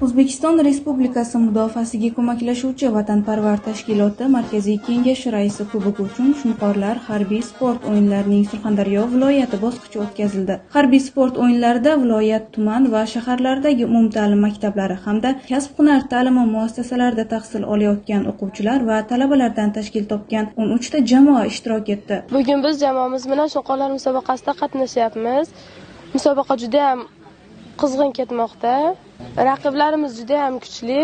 O'zbekiston Respublikasi mudofaasiga ko'maklashuvchi vatanparvar tashkiloti Markaziy kengashi raisi kubogi uchun Shunqorlar harbiy sport o'yinlarining Surxondaryo viloyati bosqichi o'tkazildi. Harbiy sport o'yinlarida viloyat, tuman va shaharlardagi umumta'lim maktablari hamda kasb-hunar ta'limi muassasalarida tahsil olayotgan o'quvchilar va talabalardan tashkil topgan 13 ta jamoa ishtirok etdi. Bugun biz jamoamiz bilan Shunqorlar musobaqasida qatnashyapmiz. Musobaqa juda ham qizg'in ketmoqda. Raqiblarimiz juda ham kuchli.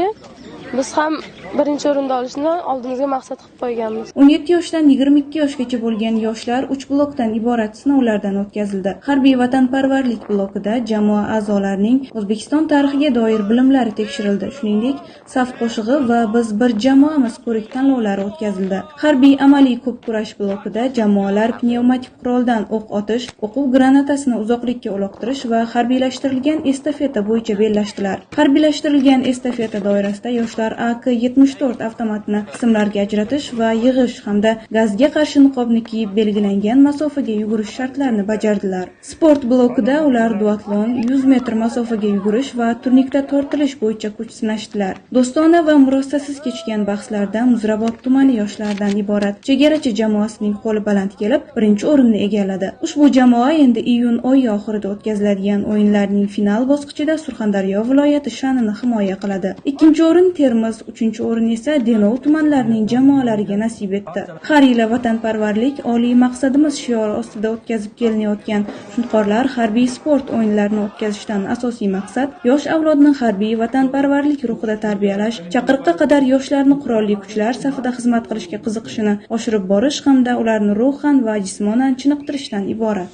Biz ham birinchi o'rinda olishni oldimizga maqsad qilib qo'yganmiz. 17 yoshdan 22 yoshgacha bo'lgan yoshlar 3 blokdan iborat sinovlardan o'tkazildi. Harbiy vatanparvarlik blokida jamoa a'zolarining O'zbekiston tarixiga doir bilimlari tekshirildi. Shuningdek, saf qo'shig'i va biz bir jamoamiz ko'rik tanlovlari o'tkazildi. Harbiy amaliy ko'p kurash blokida jamoalar pnevmatik quroldan o'q otish, o'quv granatasini uzoqlikka uloqtirish va harbiylashtirilgan estafeta bo'yicha bellashdilar. Harbiylashtirilgan estafeta doirasida yoshlar AK-74 avtomatni qismlarga ajratish va yig'ish hamda gazga qarshi niqobni kiyib belgilangan masofaga yugurish shartlarini bajardilar. Sport blokida ular duatlon, 100 metr masofaga yugurish va turnikda tortilish bo'yicha kuch sinashdilar. Do'stona va murosasiz kechgan bahslarda Muzrabot tumani yoshlaridan iborat chegarachi jamoasining qo'li baland kelib, birinchi o'rinni egalladi. Ushbu jamoa endi iyun oyi oxirida o'tkaziladigan o'yinlarning final bosqichida Surxondaryo viloyati sha'nini himoya qiladi. Ikkinchi o'rin Termiz, 3-o'rin esa Denov tumanlarining jamoalariga nasib etdi. Har yili vatanparvarlik oliy maqsadimiz shiori ostida o'tkazib kelinayotgan Shunqorlar harbiy sport o'yinlarini o'tkazishdan asosiy maqsad yosh avlodni harbiy vatanparvarlik ruhida tarbiyalash, chaqiriqqa qadar yoshlarni qurolli kuchlar safida xizmat qilishga qiziqishini oshirib borish hamda ularni ruhan va jismonan chiniqtirishdan iborat.